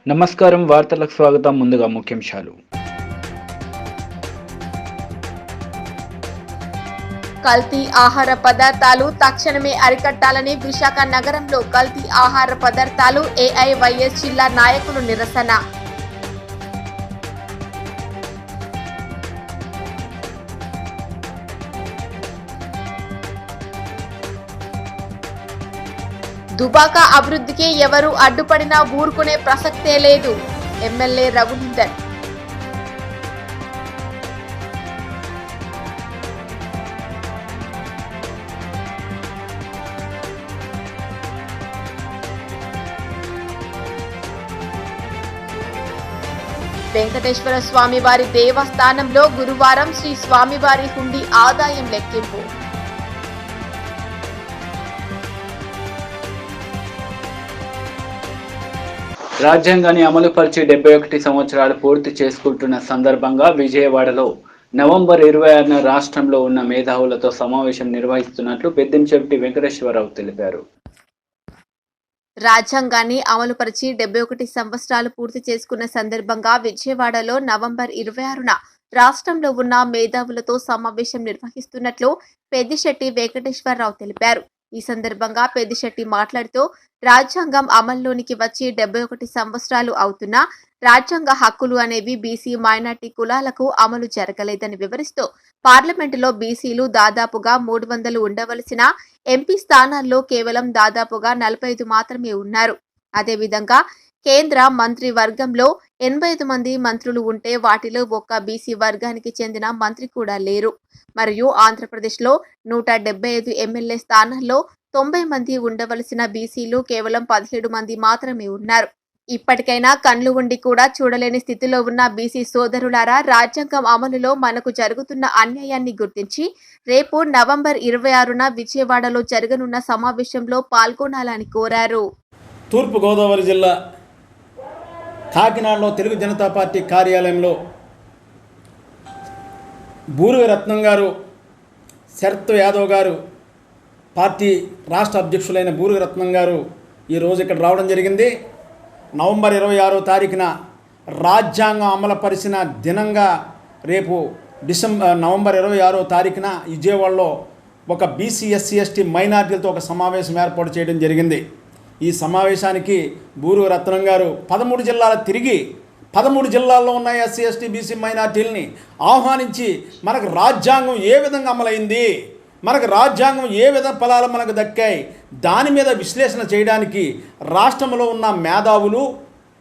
నమస్కారం వార్తలకు స్వాగతం. ముందుగా ముఖ్యాంశాలు. కల్తీ ఆహార పదార్థాలు తక్షణమే అరికట్టాలని విశాఖ నగరంలో కల్తీ ఆహార పదార్థాలు ఏఐవైఎస్ జిల్లా నాయకులు నిరసన. దుబాక అభివృద్ధికి ఎవరు అడ్డుపడినా ఊరుకునే ప్రసక్తే లేదు. ఎమ్మెల్యే రఘునందన్. వెంకటేశ్వర స్వామివారి దేవస్థానంలో గురువారం శ్రీ స్వామివారి హుండీ ఆదాయం లెక్కింపు. రాజ్యాంగాన్ని అమలుపరిచి 71 సంవత్సరాలు పూర్తి చేసుకుంటున్న సందర్భంగా విజయవాడలో నవంబర్ 26న రాష్ట్రంలో ఉన్న మేధావులతో సమావేశం నిర్వహిస్తున్నట్లు పెద్దంచెవిటి వెంకటేశ్వరరావు తెలిపారు. రాజ్యాంగాన్ని అమలుపరిచి 71 సంవత్సరాలు పూర్తి చేసుకున్న సందర్భంగా విజయవాడలో నవంబర్ 26న రాష్ట్రంలో ఉన్న మేధావులతో సమావేశం నిర్వహిస్తున్నట్లు పెద్దిశెట్టి వెంకటేశ్వరరావు తెలిపారు. ఈ సందర్భంగా పెద్దిశెట్టి మాట్లాడుతూ రాజ్యాంగం అమల్లోనికి వచ్చి 71 సంవత్సరాలు అవుతున్నా రాజ్యాంగ హక్కులు అనేవి బీసీ మైనార్టీ కులాలకు అమలు జరగలేదని వివరిస్తూ పార్లమెంటులో బీసీలు దాదాపుగా 300 ఉండవలసిన ఎంపీ స్థానాల్లో కేవలం దాదాపుగా 45 మాత్రమే ఉన్నారు. అదేవిధంగా కేంద్ర మంత్రి వర్గంలో 85 మంది మంత్రులు ఉంటే వాటిలో ఒక్క బీసీ వర్గానికి చెందిన మంత్రి కూడా లేరు. మరియు ఆంధ్రప్రదేశ్లో 175 ఎమ్మెల్యే స్థానాల్లో 90 మంది ఉండవలసిన బీసీలు కేవలం 17 మంది మాత్రమే ఉన్నారు. ఇప్పటికైనా కళ్ళు ఉండి కూడా చూడలేని స్థితిలో ఉన్న బీసీ సోదరులారా, రాజ్యాంగం అమలులో మనకు జరుగుతున్న అన్యాయాన్ని గుర్తించి రేపు నవంబర్ 26న విజయవాడలో జరగనున్న సమావేశంలో పాల్గొనాలని కోరారు. తూర్పుగోదావరి జిల్లా కాకినాడలో తెలుగు జనతా పార్టీ కార్యాలయంలో బూరుగ రత్నం గారు, శరత్ యాదవ్ గారు, పార్టీ రాష్ట్ర అధ్యక్షులైన బూరుగ రత్నం గారు ఈరోజు ఇక్కడ రావడం జరిగింది. నవంబర్ 26వ తారీఖున రాజ్యాంగం అమలుపరిచిన దినంగా రేపు నవంబర్ 26వ తారీఖున విజయవాడలో ఒక బీసీ ఎస్సీ ఎస్టీ మైనార్టీలతో ఒక సమావేశం ఏర్పాటు చేయడం జరిగింది. ఈ సమావేశానికి బూరుగ రత్నం గారు 13 జిల్లాలు తిరిగి 13 జిల్లాల్లో ఉన్న ఎస్సీ ఎస్టీ బీసీ మైనార్టీలని ఆహ్వానించి మనకు రాజ్యాంగం ఏ విధంగా అమలైంది, మనకు రాజ్యాంగం ఏ విధంగా ఫలాలు మనకు దక్కాయి, దాని మీద విశ్లేషణ చేయడానికి రాష్ట్రంలో ఉన్న మేధావులు,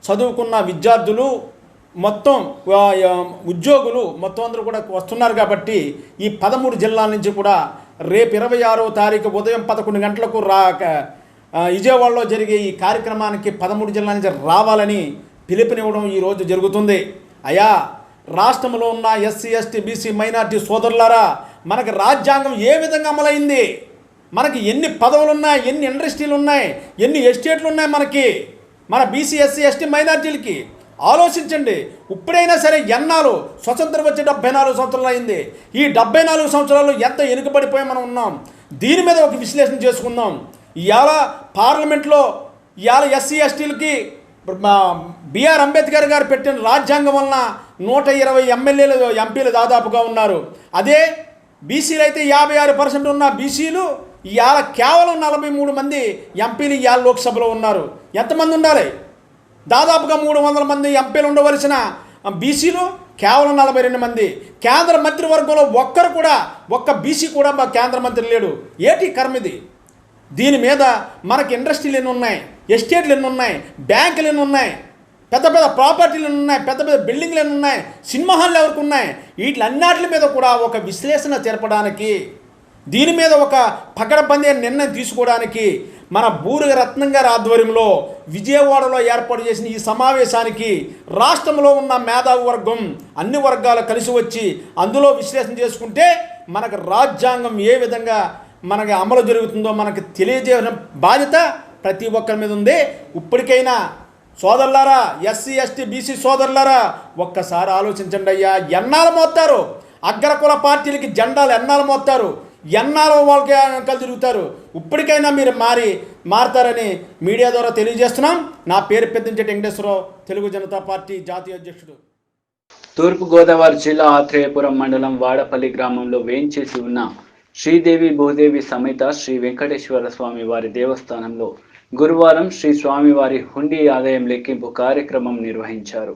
చదువుకున్న విద్యార్థులు, మొత్తం ఉద్యోగులు మొత్తం అందరూ కూడా వస్తున్నారు. కాబట్టి ఈ 13 జిల్లాల నుంచి కూడా రేపు 26వ తారీఖు ఉదయం 11 గంటలకు విజయవాడలో జరిగే ఈ కార్యక్రమానికి 13 జిల్లాల నుంచి రావాలని పిలుపునివ్వడం ఈరోజు జరుగుతుంది. అయా, రాష్ట్రంలో ఉన్న ఎస్సీ ఎస్టీ బీసీ మైనార్టీ సోదరులారా, మనకు రాజ్యాంగం ఏ విధంగా అమలైంది, మనకి ఎన్ని పదవులు ఉన్నాయి, ఎన్ని ఇండస్ట్రీలు ఉన్నాయి, ఎన్ని ఎస్టేట్లు ఉన్నాయి మన బీసీ ఎస్సీ ఎస్టీ మైనార్టీలకి ఆలోచించండి. ఇప్పుడైనా సరే ఎన్నాళ్ళు స్వతంత్రం వచ్చి 74 సంవత్సరాలు అయింది. ఈ 74 సంవత్సరాలు ఎంత వెనుకబడిపోయి మనం ఉన్నాం. దీని మీద ఒక విశ్లేషణ చేసుకుందాం. ఇవాళ పార్లమెంట్లో ఇవాళ ఎస్సీ ఎస్టీలకి బిఆర్ అంబేద్కర్ గారు పెట్టిన రాజ్యాంగం వలన 120 ఎంపీలు దాదాపుగా ఉన్నారు. అదే బీసీలు అయితే 56% ఉన్న బీసీలు ఇవాళ కేవలం 43 మంది ఎంపీలు ఇవాళ లోక్సభలో ఉన్నారు. ఎంతమంది ఉండాలి? దాదాపుగా 300 మంది ఎంపీలు ఉండవలసిన బీసీలు కేవలం 42 మంది. కేంద్ర మంత్రివర్గంలో ఒక్క బీసీ కూడా మా కేంద్ర మంత్రి లేడు. ఏటి కర్మిది? దీని మీద మనకి ఇండస్ట్రీలు ఎన్ని ఉన్నాయి, ఎస్టేట్లు ఎన్ని ఉన్నాయి, బ్యాంకులు ఎన్ని ఉన్నాయి, పెద్ద పెద్ద ప్రాపర్టీలు ఎన్ని ఉన్నాయి, పెద్ద పెద్ద బిల్డింగ్లు ఎన్ని ఉన్నాయి, సినిమా హాళ్ళు ఎవరికి ఉన్నాయి, వీటిలన్నిటి మీద కూడా ఒక విశ్లేషణ జరపడానికి, దీని మీద ఒక పకడ్బందీ నిర్ణయం తీసుకోవడానికి మన బూరుగ రత్నం గారి ఆధ్వర్యంలో విజయవాడలో ఏర్పాటు చేసిన ఈ సమావేశానికి రాష్ట్రంలో ఉన్న మేధావి వర్గం అన్ని వర్గాలు కలిసి వచ్చి అందులో విశ్లేషణ చేసుకుంటే మనకు రాజ్యాంగం ఏ విధంగా మనకి అమలు జరుగుతుందో మనకు తెలియజేయడం బాధ్యత ప్రతి ఒక్కరి మీద ఉంది. ఇప్పటికైనా సోదరులారా, ఎస్సీ ఎస్టీ బీసీ సోదరులారా, ఒక్కసారి ఆలోచించండి అయ్యా. ఎన్నాళ్ళు మోస్తారు అగ్రకుల పార్టీలకి జెండాలు, ఎన్నాళ్ళు మోస్తారు? ఎన్ఆర్ఓ వాళ్ళకి వెనకాల తిరుగుతారు. ఇప్పటికైనా మీరు మారతారని మీడియా ద్వారా తెలియజేస్తున్నాం. నా పేరు పెద్దంచెట్టి వెంకటేశ్వరరావు, తెలుగు జనతా పార్టీ జాతీయ అధ్యక్షుడు. తూర్పుగోదావరి జిల్లా ఆత్రేయపురం మండలం వాడపల్లి గ్రామంలో వేంచేసి ఉన్న శ్రీదేవి భూదేవి సమేత శ్రీ వెంకటేశ్వర స్వామి వారి దేవస్థానంలో గురువారం శ్రీ స్వామివారి హుండీ ఆదాయం లెక్కింపు కార్యక్రమం నిర్వహించారు.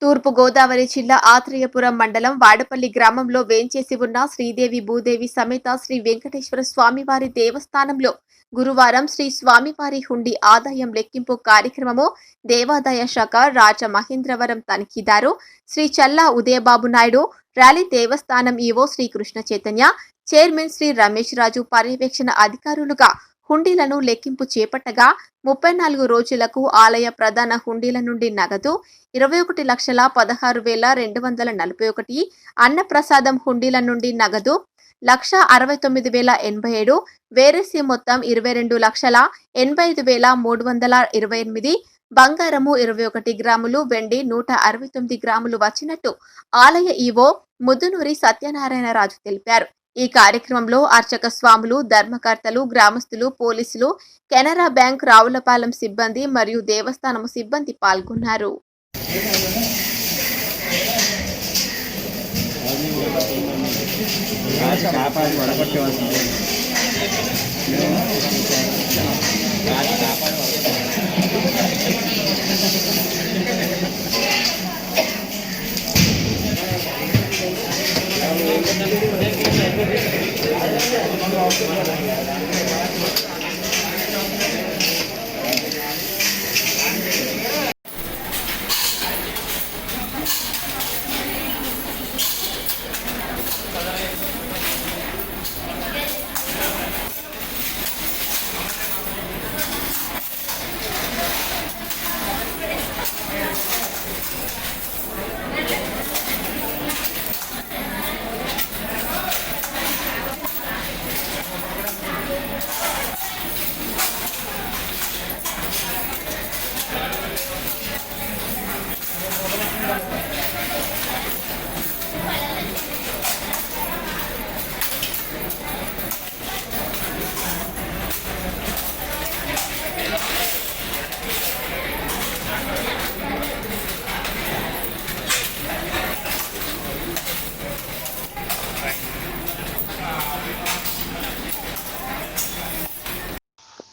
తూర్పు గోదావరి జిల్లా ఆత్రేయపురం మండలం వాడపల్లి గ్రామంలో వేంచేసి ఉన్న శ్రీదేవి భూదేవి సమేత శ్రీ వెంకటేశ్వర స్వామివారి దేవస్థానంలో గురువారం శ్రీ స్వామివారి హుండీ ఆదాయం లెక్కింపు కార్యక్రమము దేవాదాయ శాఖ రాజమహేంద్రవరం తనిఖీదారు శ్రీ చల్లా ఉదయబాబు నాయుడు, ర్యాలీ దేవస్థానం ఈవో శ్రీ కృష్ణ చైతన్య, చైర్మన్ శ్రీ రమేష్ రాజు పర్యవేక్షణ అధికారులుగా హుండీలను లెక్కింపు చేపట్టగా 34 రోజులకు ఆలయ ప్రధాన హుండీల నుండి నగదు 21,16,241, అన్నప్రసాదం హుండీల నుండి నగదు 1,69,087, వేరేసి మొత్తం 22,85,328, బంగారము 21 గ్రాములు, వెండి 169 గ్రాములు వచ్చినట్టు ఆలయ ఈవో ముద్దునూరి సత్యనారాయణ రాజు తెలిపారు. ఈ కార్యక్రమంలో అర్చక స్వాములు, ధర్మకర్తలు, గ్రామస్తులు, పోలీసులు, కెనరా బ్యాంక్, రావులపాలెం సిబ్బంది మరియు దేవస్థానము సిబ్బంది పాల్గొన్నారు.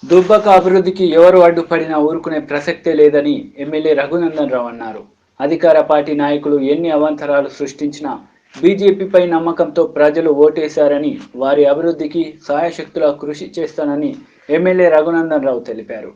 దుబ్బాక అభివృద్ధికి ఎవరు అడ్డుపడినా ఊరుకునే ప్రసక్తే లేదని ఎమ్మెల్యే రఘునందన్ రావు అన్నారు. అధికార పార్టీ నాయకులు ఎన్ని అవాంతరాలు సృష్టించినా బీజేపీపై నమ్మకంతో ప్రజలు ఓటేశారని, వారి అభివృద్ధికి సాయశక్తులా కృషి చేస్తానని ఎమ్మెల్యే రఘునందన్ రావు తెలిపారు.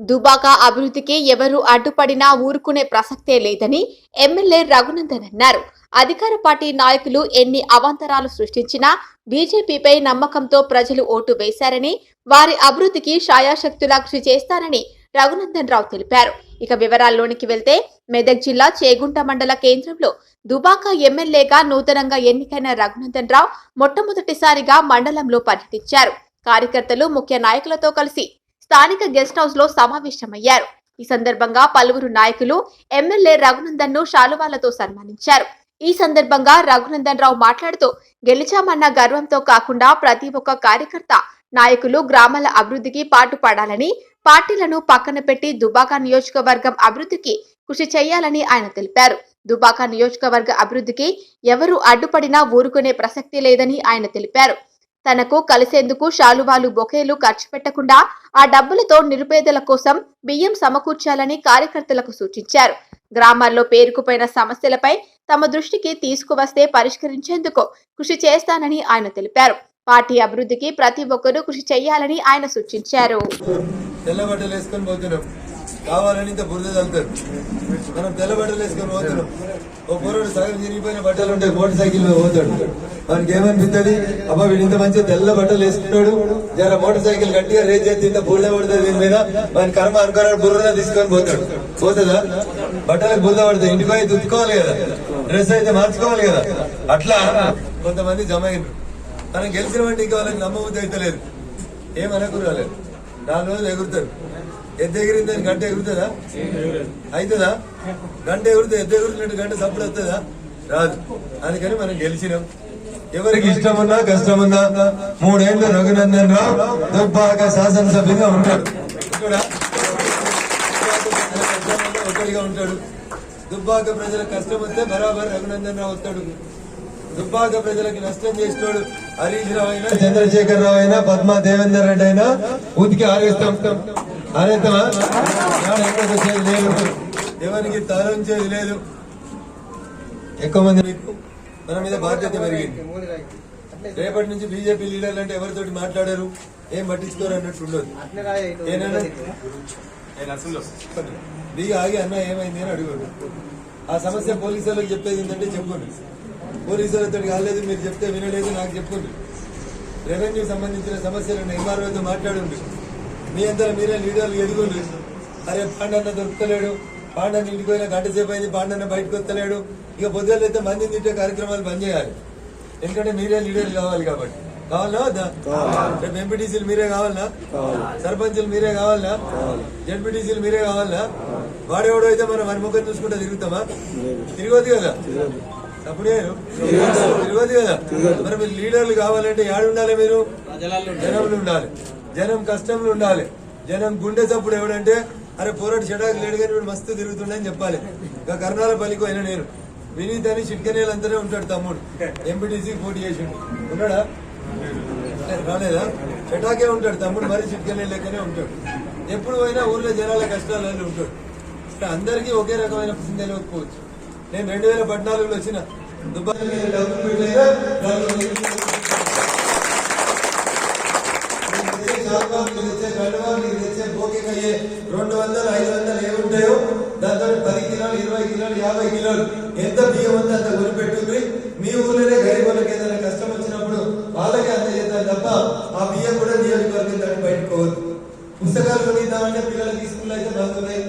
దుబాక అభివృద్ధికి ఎవరు అడ్డుపడినా ఊరుకునే ప్రసక్తే లేదని ఎమ్మెల్యే రఘునందన్ అన్నారు. అధికార పార్టీ నాయకులు ఎన్ని అవాంతరాలు సృష్టించినా బీజేపీపై నమ్మకంతో ప్రజలు ఓటు వేశారని, వారి అభివృద్ధికి శాయశక్తులా కృషి చేస్తానని రఘునందన్ రావు తెలిపారు. ఇక వివరాల్లోనికి వెళ్తే మెదక్ జిల్లా చేగుంట మండల కేంద్రంలో దుబాక ఎమ్మెల్యేగా నూతనంగా ఎన్నికైన రఘునందన్ రావు మొట్టమొదటిసారిగా మండలంలో పర్యటించారు. కార్యకర్తలు, ముఖ్య నాయకులతో కలిసి స్థానిక గెస్ట్ హౌస్ లో సమావేశమయ్యారు. ఈ సందర్భంగా పలువురు నాయకులు ఎమ్మెల్యే రఘునందన్ ను శాలువాలతో సన్మానించారు. ఈ సందర్భంగా రఘునందన్ రావు మాట్లాడుతూ, గెలిచామన్న గర్వంతో కాకుండా ప్రతి ఒక్క కార్యకర్త, నాయకులు గ్రామాల అభివృద్ధికి పాటుపడాలని, పార్టీలను పక్కన పెట్టి దుబాక నియోజకవర్గం అభివృద్ధికి కృషి చేయాలని ఆయన తెలిపారు. దుబాక నియోజకవర్గ అభివృద్ధికి ఎవరు అడ్డుపడినా ఊరుకునే ప్రసక్తి లేదని ఆయన తెలిపారు. తనకు కలిసేందుకు శాలువాలు, బొకేలు ఖర్చు పెట్టకుండా ఆ డబ్బులతో నిరుపేదల కోసం బియ్యం సమకూర్చాలని కార్యకర్తలకు సూచించారు. గ్రామాల్లో పేరుకుపోయిన సమస్యలపై తమ దృష్టికి తీసుకువస్తే పరిష్కరించేందుకు కృషి చేస్తానని ఆయన తెలిపారు. పార్టీ అభివృద్ధికి ప్రతి ఒక్కరూ కృషి చేయాలని ఆయన సూచించారు. కావాలని ఇంత బురద చల్లుతారు. మనం తెల్ల బట్టలు వేసుకొని పోతున్నాం. ఓ పూర్వుడు సగం చిరిగిపోయిన బట్టలు ఉంటాయి, మోటార్ సైకిల్ మీద పోతాడు. మనకి ఏమనిపిస్తుంది, అబ్బా వీడు ఇంత మంచిగా తెల్ల బట్టలు వేసుకుంటాడు, జర మోటార్ సైకిల్ గట్టిగా రేజ్ చేస్తే ఇంత బురద పడుతుంది దీని మీద, మన కర్మ అనుకున్నాడు, బురద తీసుకొని పోతాడు. పోతుందా? బట్టలకు బురద పడుతుంది, ఇంటికి పోయి తుట్టుకోవాలి కదా, డ్రెస్ అయితే మార్చుకోవాలి కదా. అట్లా కొంతమంది జమ అయినారు. మనం గెలిచిన వాటి ఇంకా వాళ్ళకి నమ్మబుద్ధి అయితే లేదు, ఏమనకు రాలేదు. 4 రోజులు ఎగురుతారు. ఎద్దు ఎగిరిందని గంట ఎగురుతుందా? అవుతుందా? గంట ఎగురితే ఎద్దు ఎగురుతున్నట్టు గంట సప్పుడు వస్తుందా? రాదు. అందుకని మనం గెలిచినాం. ఎవరికి ఇష్టమున్నా కష్టమున్నా 3 ఏళ్ళు రఘునందన్ రావు దుబ్బాక శాసనసభ్యుగా ఉంటాడు. ఒకటిగా ఉంటాడు. దుబ్బాక ప్రజలకు కష్టం వస్తే బరాబర్ రఘునందన్ రావు వస్తాడు. దుబ్బాక ప్రజలకు నష్టం చేసినోడు హరీష్ రావు అయినా, చంద్రశేఖర్ రావు అయినా, పద్మా దేవేందర్ రెడ్డి అయినా ఉతికి ఆరేస్తాం. ఆరేస్తామా? లేదు, ఎవరికి తలంచేది లేదు. ఎక్కువ మంది మీకు మన మీద బాధ్యత పెరిగింది. రేపటి నుంచి బీజేపీ లీడర్లు అంటే ఎవరితోటి మాట్లాడారు, ఏం పట్టించుకోరు అన్నట్టు ఉండదు. దిగి ఆగి అన్న ఏమైంది అని అడుగుడు. ఆ సమస్య పోలీసులకు చెప్పేది ఏంటంటే చెప్పుకోండి. పోలీసులతో కాలేదు, మీరు చెప్తే వినలేదు, నాకు చెప్పుకోండి. రెవెన్యూ సంబంధించిన సమస్యలను ఎంఆర్ఓతో మాట్లాడండి. మీ అంతా మీరే లీడర్లు ఎదుగుండి. అరే పాండన్న దొరుకుతలేడు, పాండన్న ఇంటికి పోయిన గంట సేపు అయింది, పాండన్న బయటకు వస్తలేడు, ఇక పొద్దులు అయితే మందిని తిట్టే కార్యక్రమాలు బంద్ చేయాలి. ఎందుకంటే మీరే లీడర్లు కావాలి కాబట్టి. కావాలనా వద్దా? రేపు ఎంపీటీసీలు మీరే కావాలనా? సర్పంచులు మీరే కావాలనా? జడ్పీటీసీలు మీరే కావాలనా? వాడేవాడు అయితే మనం మన ముఖం చూసుకుంటే తిరుగుతామా? తిరగదు కదా. అప్పుడే తిరగదు కదా. మరి మీరు లీడర్లు కావాలంటే యాడు ఉండాలి? మీరు జనంలో ఉండాలి, జనం కష్టంలో ఉండాలి. జనం గుండె చప్పుడు ఎవడంటే అరే పోరాడు చెడాకు లేడు కానీ వీడు మస్తు తిరుగుతుండని చెప్పాలి. ఇంకా కర్ణాల పల్లికి అయినా నేను వినీత్ అని చిట్కనేలు అంతనే ఉంటాడు. తమ్ముడు ఎంపీటీసీ పోటీ చేసిండు, ఉన్నాడా? రాలేదా? చెటాకే ఉంటాడు తమ్ముడు, మరి చిట్కనేలు లెక్కనే ఉంటాడు. ఎప్పుడు పోయినా ఊర్లో జనాల కష్టాలలో ఉంటాడు. అందరికీ ఒకే రకమైన తెలియకపోవచ్చు. నేను 2014లో వచ్చిన దుబాయ్ తెచ్చే బోకే 200, 500 ఏముంటాయో దాంతో 10 కిలోలు, 20 కిలోలు, 50 కిలోలు ఎంత బియ్యం ఉందో అంత కొనిపెట్టుంది. మీ ఊర్లోనే గరీబులకు ఏదైనా కష్టం వచ్చినప్పుడు వాళ్ళకే అంత చేద్దాం తప్ప ఆ బియ్యం కూడా నియోజకవర్గం దాన్ని బయటకోవద్దు. పుస్తకాలు కొనిద్దామంటే పిల్లలకి స్కూల్ అయితే బంధున్నాయి.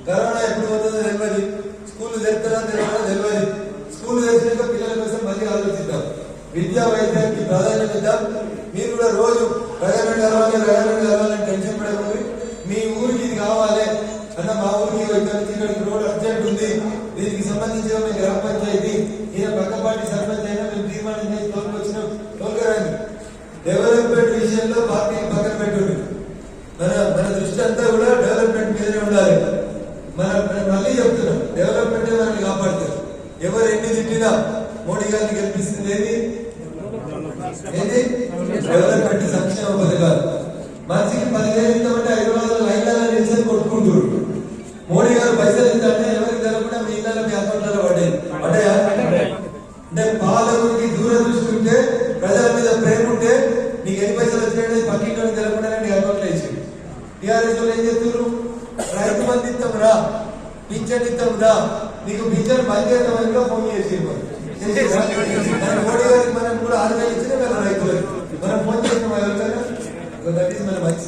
కరోనా ఎప్పుడు పోతుందో తెలియదు, స్కూల్ తెస్తారా తెలియదు. స్కూల్ తెచ్చినాక పిల్లల కోసం మళ్ళీ ఆలోచిద్దాం. విద్యా వైద్యానికి ప్రాధాన్యత ఇద్దాం. మీరు కూడా రోజు ప్రయాణం కలవాలని టెన్షన్ పడకండి. మీ ఊరికి ఇది కావాలి అన్న, మా ఊరికి ఇక్కడికి రోడ్ అర్జెంట్ ఉంది, దీనికి సంబంధించి గ్రామ పంచాయతీ ఈయన పక్కపాటి సర్పంచ్ అయినా మేము తీర్మానం చేసి తోలుకొచ్చిన తోలుకరండి. డెవలప్మెంట్ విషయంలో పార్టీని పక్కన పెట్టుండి. మన దృష్టి అంతా కూడా డెవలప్మెంట్ మీదనే ఉండాలి. మళ్ళీ చెప్తున్నాం, డెవలప్మెంట్ మనల్ని కాపాడుతారు. ఎవరు ఎన్ని తిట్టినా మోడీ గారిని గెలిపిస్తుంది ఏంది? డెవలప్మెంట్ సంక్షేమ పథకాలు. మనిషికి 10,000 ఇస్తామంటే హైదరాబాద్ లైన్లలో నిలిచి కొట్టుకుంటారు. మోడీ గారు పైసలు ఇస్తామంటే ఎవరికి తెలకుండా మీ ఇళ్ళ మీ అకౌంట్లలో పడ్డాయా? అంటే పాలకుడికి దూరదృష్టి ఉంటే, ప్రజల మీద ప్రేమ ఉంటే నీకు ఎన్ని పైసలు వచ్చినాయో పక్కింటి తెలకుండా నీ అకౌంట్లో వేసింది. టీఆర్ఎస్ వాళ్ళు ఏం చేస్తున్నారు? రైతు బంధు ఇస్తాం రా, పింఛన్ ఇస్తాం రా, నీకు పింఛన్ బంద్ చేద్దామని కూడా ఫోన్ చేసి మోడీ గారికి మనం కూడా 6,000 ఇచ్చిన కదా రైతులకు. మనం ఫోన్ చేసిన ఎవరికైనా దట్ ఈస్ మన మంచి.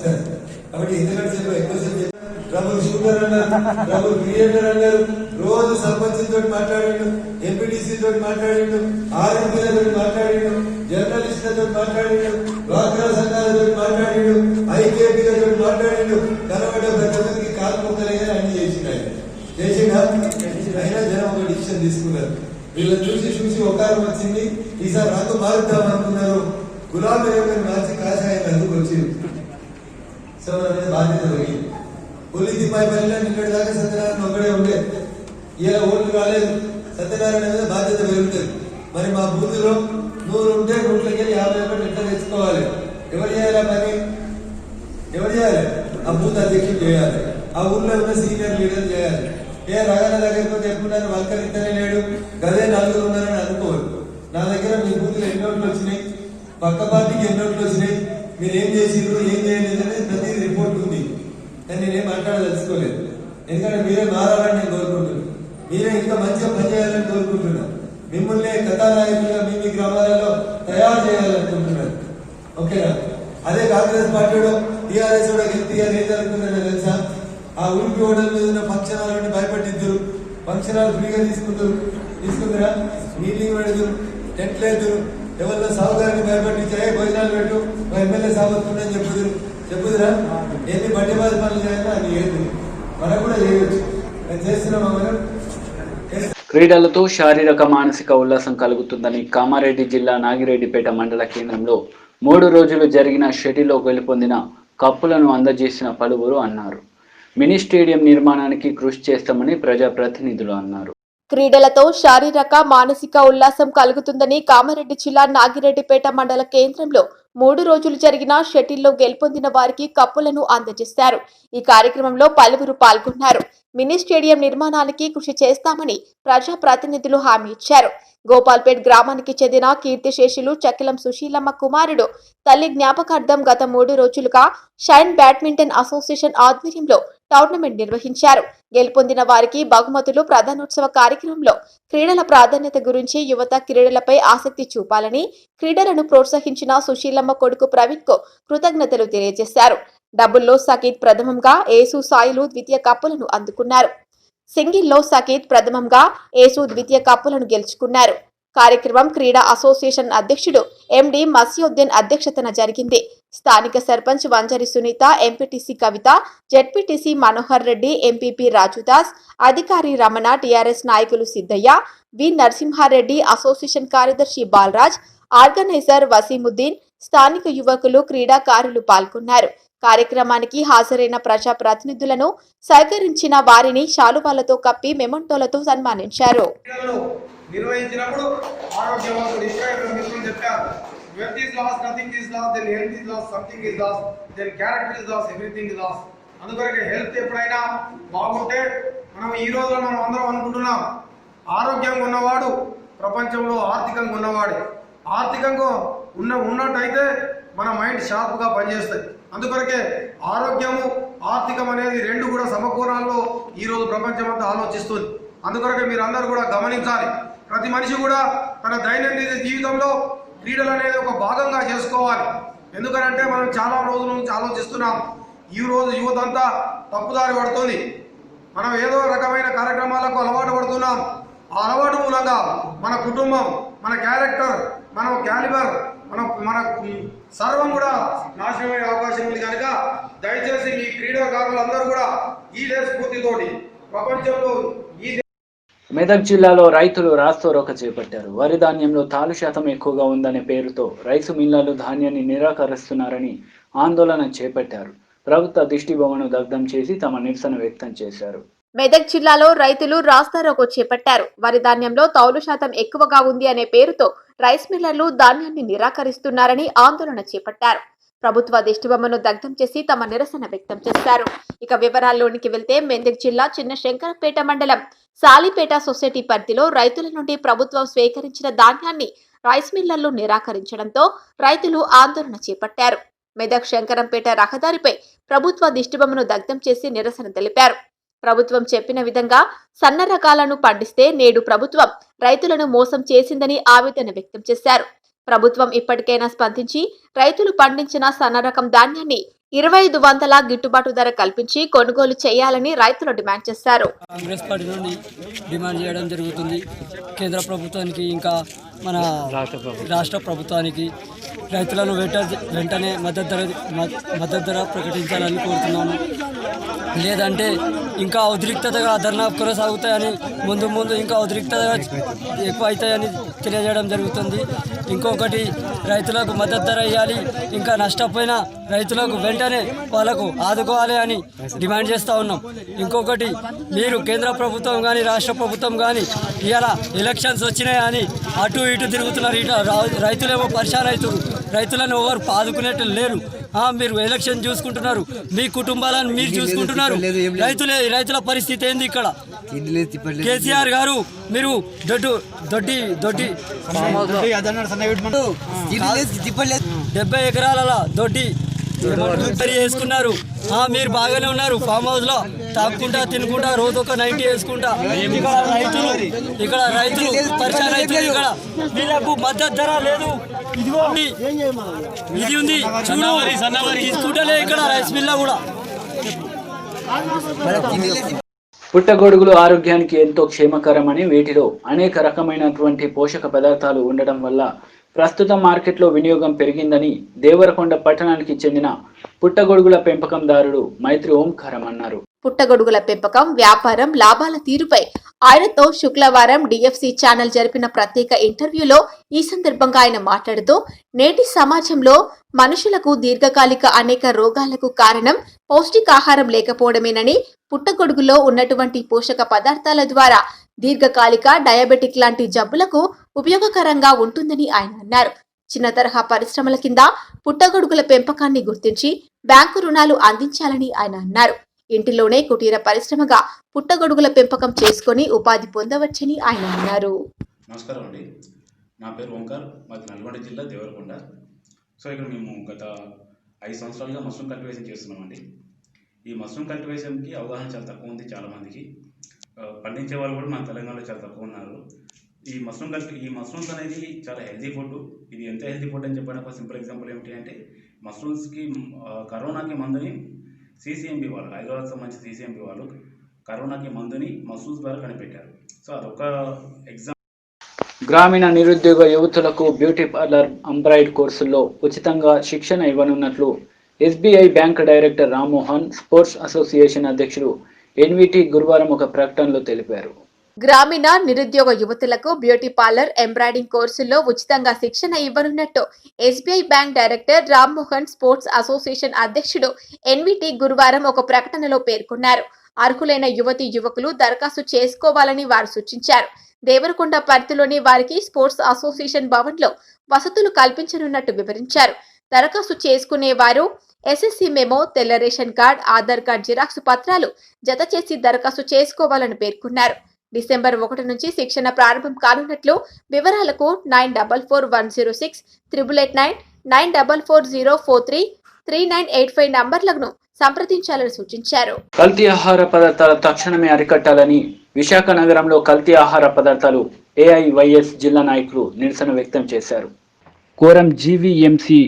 కాబట్టి ఎందుకంటే ఎక్కువసేపు ట్రబుల్ షూటర్ అన్నారు, ట్రబుల్ క్రియేటర్ అన్నారు. రోజు సర్పంచ్ తోటి మాట్లాడిండు, ఎంపీటీసీ తోటి మాట్లాడిండు, ఆర్ఎంపీలతో మాట్లాడిండు, జర్నలిస్టులతో మాట్లాడిండు, డ్వాక్రా సంఘాలతో మాట్లాడిండు, ఐకేపీలతో మాట్లాడిండు. కనబడ్డ ప్రతి ఒక్కరికి కాలు మొక్కలైనా అన్ని చేసినాయి. చేసిందా? అయినా జనం ఒక డిసిషన్ తీసుకున్నారు. వీళ్ళని చూసి ఒకారం వచ్చింది. ఈసారి రంగు మారుద్దాం అనుకున్నారు. గులాబీ రంగుని మార్చి కాషాయం రంగుకు వచ్చింది. సో మన మీద బాధ్యత పెరిగింది. పులి తిప్పాయి పల్లె నిన్నటి దాకా సత్యనారాయణ ఒక్కడే ఉండే, ఇలా ఓట్లు రాలేదు. సత్యనారాయణ మీద బాధ్యత పెరుగుతుంది. మరి మా బూత్లో 100 ఉంటే 100కి 51 ఎట్లా తెచ్చుకోవాలి? ఎవరు చేయాలి? మరి ఎవరు చేయాలి? ఆ బూత్ అధ్యక్షుడు చేయాలి. ఆ ఊర్లో ఉన్న సీనియర్ లీడర్ చేయాలి. రగన దగ్గరికి చెప్పుకున్నాను, వల్కర్ ఇద్దరే లేడు, గదే 4 ఉన్నారని అనుకోరు. నా దగ్గర మీ బూత్లో ఎన్ని ఓట్లు వచ్చినాయి, పక్క పార్టీకి ఎన్ని ఓట్లు వచ్చినాయి, మీరు ఏం చేసిండ్రు ఏం చేయలేదు అనేది ప్రతి రిపోర్ట్ ఉంది. కానీ నేనేం మాట్లాడదలుచుకోలేదు. ఎందుకంటే మీరే మారాలని నేను కోరుకుంటున్నాను. మీరే ఇంకా మంచిగా పనిచేయాలని కోరుకుంటున్నా. మిమ్మల్ని కథానాయకులుగా మీ గ్రామాలలో తయారు చేయాలనుకుంటున్నాను. ఓకేనా? అదే కాంగ్రెస్ పార్టీలో టీఆర్ఎస్ కూడా గెలిపి ఏం జరుగుతుందో తెలుసా? ఆ ఉడిపి హోటల్ మీద ఉన్న ఫంక్షన్ హాల్ భయపట్టిద్దరు, ఫంక్షన్ హాల్ ఫ్రీగా తీసుకుందరా, మీటింగ్ పెడతారు, టెంట్లు వేద్దరు, ఎవరిలో సాగుగారిని భయపట్టించాయి, భోజనాలు పెట్టు, మా ఎమ్మెల్యే సాగుతుందని చెప్పుదురా. ఎన్ని బడ్డీ బాధ పనులు చేయాలో అది ఏది మనకు కూడా చేయవచ్చు. నేను చేస్తున్నామా మనం? క్రీడలతో శారీరక మానసిక ఉల్లాసం కలుగుతుందని కామారెడ్డి జిల్లా నాగిరెడ్డిపేట మండల కేంద్రంలో 3 రోజులు జరిగిన షటిల్లో గెలుపొందిన కప్పులను అందజేసిన పలువురు అన్నారు. మినీ స్టేడియం నిర్మాణానికి కృషి చేస్తామని ప్రజాప్రతినిధులు అన్నారు. క్రీడలతో శారీరక మానసిక ఉల్లాసం కలుగుతుందని కామారెడ్డి జిల్లా నాగిరెడ్డిపేట మండల కేంద్రంలో 3 రోజులు జరిగిన షటిల్లో గెలుపొందిన వారికి కప్పులను అందజేశారు. ఈ కార్యక్రమంలో పలువురు పాల్గొన్నారు. మినీ స్టేడియం నిర్మాణానికి కృషి చేస్తామని ప్రజాప్రతినిధులు హామీ ఇచ్చారు. గోపాల్పేట్ గ్రామానికి చెందిన కీర్తిశేషులు చక్కిలం సుశీలమ్మ కుమారుడు తల్లి జ్ఞాపకార్థం గత 3 రోజులుగా షైన్ బ్యాడ్మింటన్ అసోసియేషన్ ఆధ్వర్యంలో టోర్నమెంట్ నిర్వహించారు. గెలుపొందిన వారికి బహుమతులు ప్రధానోత్సవ కార్యక్రమంలో క్రీడల ప్రాధాన్యత గురించి యువత క్రీడలపై ఆసక్తి చూపాలని క్రీడలను ప్రోత్సహించిన సుశీలమ్మ కొడుకు ప్రవీణ్ కు కృతజ్ఞతలు తెలియజేశారు. డబుల్లో సకీత్ ప్రథమంగా, ఏసు సాయిలు ద్వితీయ కప్పులను అందుకున్నారు. సింగిల్లో సకీత్ ప్రథమంగా, ఏసు ద్వితీయ కప్పులను గెలుచుకున్నారు. కార్యక్రమం క్రీడా అసోసియేషన్ అధ్యక్షుడు ఎండి మసియుద్దీన్ అధ్యక్షతన జరిగింది. స్థానిక సర్పంచ్ వంజరి సునీత, ఎంపీటీసీ కవిత, జెడ్పీటీసీ మనోహర్ రెడ్డి, ఎంపీపీ రాజుదాస్, అధికారి రమణ, టీఆర్ఎస్ నాయకులు సిద్దయ్య, వి నరసింహారెడ్డి, అసోసియేషన్ కార్యదర్శి బాలరాజ్, ఆర్గనైజర్ వసీముద్దీన్, స్థానిక యువకులు, క్రీడాకారులు పాల్గొన్నారు. కార్యక్రమానికి హాజరైన ప్రజాప్రతినిధులను సహకరించిన వారిని శాలువాలతో కప్పి మెమంటోలతో సన్మానించారు. నిర్వహించినప్పుడు ఆరోగ్యవంతుడు ఇస్రాయేల్ మిత్రులు చెప్పారు, wealth is lost, nothing is lost, then health is lost, something is lost, then character is lost, everything is lost. అందుకొరకే హెల్త్ ఎప్పుడైనా బాగుంటే మనం ఈ రోజులో మనం అందరం అనుకుంటున్నాం, ఆరోగ్యంగా ఉన్నవాడు ప్రపంచంలో ఆర్థికంగా ఉన్నవాడే. ఆర్థికంగా ఉన్నట్టయితే మన మైండ్ షార్ప్గా పనిచేస్తుంది. అందుకొరకే ఆరోగ్యము ఆర్థికం అనేది రెండు కూడా సమకూరాల్లో ఈరోజు ప్రపంచం అంతా ఆలోచిస్తుంది. అందుకొరకే మీరు అందరూ కూడా గమనించాలి, ప్రతి మనిషి కూడా తన దైనందిన జీవితంలో క్రీడలు అనేది ఒక భాగంగా చేసుకోవాలి. ఎందుకంటే మనం చాలా రోజుల నుంచి ఆలోచిస్తున్నాం, ఈ రోజు యువత అంతా తప్పుదారి పడుతుంది. మనం ఏదో రకమైన కార్యక్రమాలకు అలవాటు పడుతున్నాం. ఆ అలవాటు మూలంగా మన కుటుంబం, మన క్యారెక్టర్, మన క్యాలిబర్, మన సర్వం కూడా నాశనమయ్యే అవకాశం ఉంది. కనుక దయచేసి మీ క్రీడాకారులందరూ కూడా ఇదే స్ఫూర్తితోటి ప్రపంచంలో మెదక్ జిల్లాలో రైతులు రాస్తారోకో చేపట్టారు. వరి ధాన్యంలో తాలు శాతం ఎక్కువగా ఉందనే పేరుతో రైసు మిల్లర్లు ధాన్యాన్ని నిరాకరిస్తున్నారని ఆందోళన చేపట్టారు. ప్రభుత్వ దిష్టి బొమ్మను దగ్ధం చేసి తమ నిరసన వ్యక్తం చేశారు. మెదక్ జిల్లాలో రైతులు రాస్తారోకో చేపట్టారు. వరి ధాన్యంలో తౌలు శాతం ఎక్కువగా ఉంది అనే పేరుతో రైస్ మిల్లర్లు ధాన్యాన్ని నిరాకరిస్తున్నారని ఆందోళన చేపట్టారు. ప్రభుత్వ దిష్టిబొమ్మను దగ్ధం చేసి తమ నిరసన వ్యక్తం చేశారు. ఇక వివరాల్లోనికి వెళ్తే మెదక్ జిల్లా చిన్న శంకరపేట మండలం సాలిపేట సొసైటీ పరిధిలో రైతుల నుండి ప్రభుత్వం స్వీకరించిన ధాన్యాన్ని రైస్ మిల్లర్లు నిరాకరించడంతో రైతులు ఆందోళన చేపట్టారు. మెదక్ శంకరంపేట రహదారిపై ప్రభుత్వ దిష్టిబొమ్మను దగ్ధం చేసి నిరసన తెలిపారు. ప్రభుత్వం చెప్పిన విధంగా సన్న రకాలను పండిస్తే నేడు ప్రభుత్వం రైతులను మోసం చేసిందని ఆవేదన వ్యక్తం చేశారు. ప్రభుత్వం ఇప్పటికైనా స్పందించి రైతులు పండించిన సన్న రకం ధాన్యాన్ని 2500 గిట్టుబాటు ధర కల్పించి కొనుగోలు చేయాలని రైతులు డిమాండ్ చేశారు. కాంగ్రెస్ పార్టీ నుండి డిమాండ్ చేయడం జరుగుతుంది. కేంద్ర ప్రభుత్వానికి ఇంకా మన రాష్ట్ర ప్రభుత్వానికి రైతులను వెంటనే మద్దతు ధర ప్రకటించాలని కోరుతున్నాము. లేదంటే ఇంకా ఉద్రిక్తతగా ధర్నా కొనసాగుతాయని, ముందు ఇంకా ఉద్రిక్తతగా ఎక్కువ అవుతాయని తెలియజేయడం జరుగుతుంది. ఇంకొకటి, రైతులకు మద్దతు ధర ఇవ్వాలి. ఇంకా నష్టపోయిన రైతులకు వెంటనే వాళ్ళకు ఆదుకోవాలి అని డిమాండ్ చేస్తూ ఉన్నాం. ఇంకొకటి, మీరు కేంద్ర ప్రభుత్వం కానీ రాష్ట్ర ప్రభుత్వం కానీ ఇవాళ ఎలక్షన్స్ వచ్చినాయని అటు ఇటు తిరుగుతున్నారు. రైతులేమో పరిశాన్ అవుతారు. రైతులను ఎవరు ఆదుకునేట్టు లేరు. మీరు ఎలక్షన్ చూసుకుంటున్నారు, మీ కుటుంబాలను మీరు చూసుకుంటున్నారు. రైతుల పరిస్థితి ఏంది? ఇక్కడ కేసీఆర్ గారు మీరు దొడ్డి 70 ఎకరాల దొడ్డి వేసుకున్నారు. మీరు బాగానే ఉన్నారు. ఫామ్ హౌస్ లో తాగుకుంటా తినుకుంటా రోజు ఒక 90 వేసుకుంటా. ఇక్కడ రైతులు పరిశాన్ రైతులు. ఇక్కడ వీళ్ళకు మద్దతు ధర లేదు. ఇది ఉంది చూడు, తీసుకుంటలే ఇక్కడ రైస్ మిల్ కూడా. పుట్టగొడుగులు ఆరోగ్యానికి ఎంతో క్షేమకరమని, వీటిలో అనేక రకమైనటువంటి పోషక పదార్థాలు ఉండడం వల్ల ప్రస్తుత మార్కెట్లో వినియోగం పెరిగిందని దేవరకొండ పట్టణానికి చెందిన పుట్టగొడుగుల పెంపకందారుడు మైత్రి ఓంకారం అన్నారు. పుట్టగొడుగుల పెంపకం, వ్యాపారం, లాభాల తీరుపై ఆయనతో శుక్రవారం డిఎఫ్సి ఛానల్ జరిపిన ప్రత్యేక ఇంటర్వ్యూలో ఈ సందర్భంగా ఆయన మాట్లాడుతూ నేటి సమాజంలో మనుషులకు దీర్ఘకాలిక అనేక రోగాలకు కారణం పౌష్టికాహారం లేకపోవడమేనని, పుట్టగొడుగులో ఉన్నటువంటి పోషక పదార్థాల ద్వారా దీర్ఘకాలిక డయాబెటిక్ లాంటి జబ్బులకు ఉపయోగకరంగా ఉంటుందని ఆయన అన్నారు. చిన్న తరహా పరిశ్రమల కింద పుట్టగొడుగుల పెంపకాన్ని గుర్తించి బ్యాంకు రుణాలు అందించాలని ఆయన అన్నారు. ఇంటిలోనే కుటీర పరిశ్రమగా పుట్టగొడుగుల పెంపకం చేసుకుని ఉపాధి పొందవచ్చని ఆయన అన్నారు. నమస్కారం అండి, నా పేరు ఓంకార్, మాది నల్గొండ జిల్లా దేవరకొండ. సో ఇక్కడ మేము గత 5 సంవత్సరాలుగా మష్రూమ్ కల్టివేషన్ చేస్తున్నామండి. ఈ మష్రూమ్ కల్టివేషన్కి అవగాహన చాలా తక్కువ ఉంది. చాలామందికి పండించే వాళ్ళు కూడా మన తెలంగాణలో చాలా తక్కువ ఉన్నారు. ఈ మష్రూమ్స్ అనేది చాలా హెల్తీ ఫుడ్. ఇది ఎంత హెల్తీ ఫుడ్ అని చెప్పడానికి ఒక సింపుల్ ఎగ్జాంపుల్ ఏమిటి అంటే, మష్రూమ్స్కి కరోనాకి మందుని సిసిఎంబి వాళ్ళు, హైదరాబాద్ సంబంధించి సిసిఎంబి వాళ్ళు కరోనాకి మందుని మష్రూమ్స్ ద్వారా కనిపెట్టారు. సో అదొక ఎగ్జాంపుల్. గ్రామీణ నిరుద్యోగ యువతులకు బ్యూటీ పార్లర్, ఎంబ్రాయిడ్ కోర్సుల్లో ఉచితంగా శిక్షణ ఇవ్వనున్నట్లు SBI bank director Rammohan, sports association అధ్యక్షుడు ఎన్విటి గురువారం ఒక ప్రకటనలో తెలిపారు. గ్రామీణ నిరుద్యోగ యువతులకు బ్యూటీ పార్లర్, ఎంబ్రాయిడింగ్ కోర్సుల్లో ఉచితంగా శిక్షణ ఇవ్వనున్నట్టు SBI bank director Rammohan, sports association అధ్యక్షుడు ఎన్విటి గురువారం ఒక ప్రకటనలో పేర్కొన్నారు. అర్హులైన యువతీ యువకులు దరఖాస్తు చేసుకోవాలని వారు సూచించారు. దేవరకొండ పరిధిలోని వారికి స్పోర్ట్స్ అసోసియేషన్ భవన్లో వసతులు కల్పించనున్నట్టు వివరించారు. దరఖాస్తు చేసుకునే వారు ఎస్ఎస్సి మెమో, తెల్ల ration card, Aadhaar card xerox పత్రాలు జత చేసి దరఖాస్తు చేసుకోవాలని పేర్కొన్నారు. డిసెంబర్ 1 నుంచి శిక్షణ ప్రారంభం కానున్నట్లు వివరాలకు 9441068889, 9440433985 నంబర్లను సంప్రదించాలని సూచించారు. కల్తీ ఆహార పదార్థాల తక్షణమే అరికట్టాలని విశాఖ నగరంలో కల్తీ ఆహార పదార్థాలు ఏఐవైఎస్ జిల్లా నాయకులు నిరసన వ్యక్తం చేశారు. కోరం జీవీఎంసీ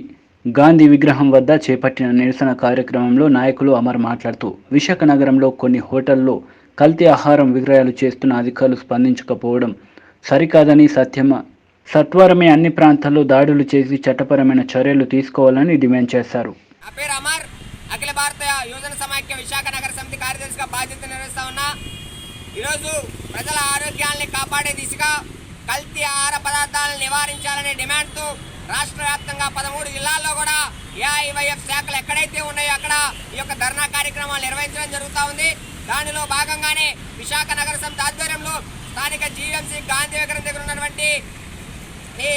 గాంధీ విగ్రహం వద్ద చేపట్టిన నిరసన కార్యక్రమంలో నాయకులు అమర్ మాట్లాడుతూ విశాఖ నగరంలో కొన్ని హోటల్లో కల్తీ ఆహారం విక్రయాలు చేస్తున్న అధికారులు స్పందించకపోవడం సరికాదని, సత్వరమే అన్ని ప్రాంతాల్లో దాడులు చేసి చట్టపరమైన చర్యలు తీసుకోవాలని డిమాండ్ చేశారు. నా పేరు అమర్, అఖిల భారత యువజన సమాఖ్య విశాఖ నగర సమితి కార్యదర్శిగా బాధ్యత నిర్వహిస్తా ఉన్నా. ఈరోజు ప్రజల ఆరోగ్యాన్ని కాపాడే దిశగా కల్తీ ఆహార పదార్థాలను నివారించాలనే డిమాండ్తో రాష్ట్ర వ్యాప్తంగా 13 జిల్లాల్లో కూడా ఏఐవైఎఫ్ శాఖలు ఎక్కడైతే ఉన్నాయో అక్కడ ఈ యొక్క ధర్నా కార్యక్రమాలు నిర్వహించడం జరుగుతూ ఉంది. దానిలో భాగంగానే విశాఖ నగర సమితి ఆధ్వర్యంలో స్థానిక జీఎంసీ గాంధీ విగ్రహం దగ్గర ఉన్నటువంటి ఈ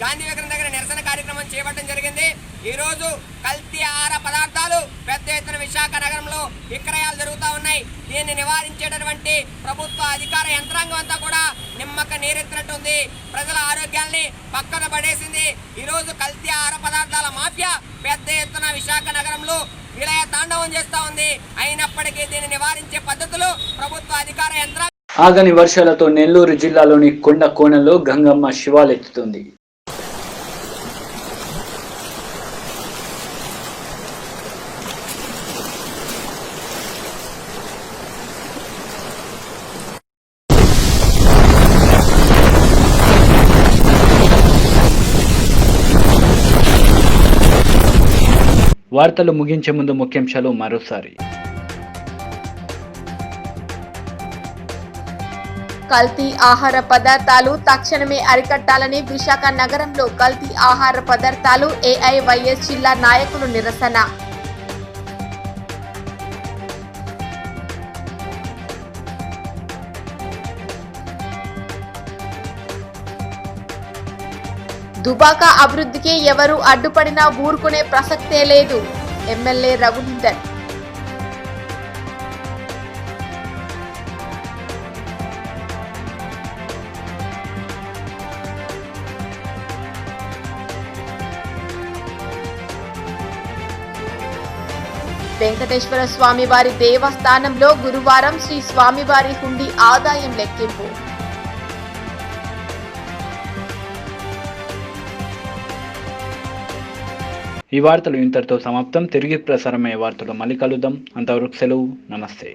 గాంధీ విగ్రహం దగ్గర నిరసన కార్యక్రమం చేపట్టడం జరిగింది. ఈరోజు కల్తీ ఆహార పదార్థాలు పెద్ద ఎత్తున విశాఖ నగరంలో విక్రయాలు జరుగుతూ ఉన్నాయి. దీన్ని నివారించేటటువంటి ప్రభుత్వ అధికార యంత్రాంగం అంతా కూడా నిమ్మక నీరెత్తినట్టుంది. ప్రజల ఆరోగ్యాల్ని పక్కన పడేసింది. ఈరోజు కల్తీ ఆహార పదార్థాల మాఫియా పెద్ద ఎత్తున విశాఖ నగరంలో విలయ తాండవం చేస్తూ ఉంది. అయినప్పటికీ దీన్ని నివారించే పద్ధతులు ప్రభుత్వ అధికార యంత్రాంగం. ఆగని వర్షాలతో నెల్లూరు జిల్లాలోని కొండ కోణంలో గంగమ్మ శివాలెత్తుతుంది. వార్తలు ముగించే ముందు ముఖ్యాంశాలు మరోసారి. కల్తీ ఆహార పదార్థాలు తక్షణమే అరికట్టాలని విశాఖ నగరంలో కల్తీ ఆహార పదార్థాలు ఏఐవైఎస్ జిల్లా నాయకులు నిరసన. దుబాక అభివృద్ధికి ఎవరు అడ్డుపడినా ఊరుకునే ప్రసక్తే లేదు. ఎమ్మెల్యే రఘునందన్. వెంకటేశ్వర స్వామివారి దేవస్థానంలో గురువారం శ్రీ స్వామివారి హుండీ ఆదాయం లెక్కింపు. ఈ వార్తలు ఇంతటితో సమాప్తం. తిరిగి ప్రసారమయ్యే వార్తలు మళ్ళీ కలుద్దాం. అంతవరకు సెలవు. నమస్తే.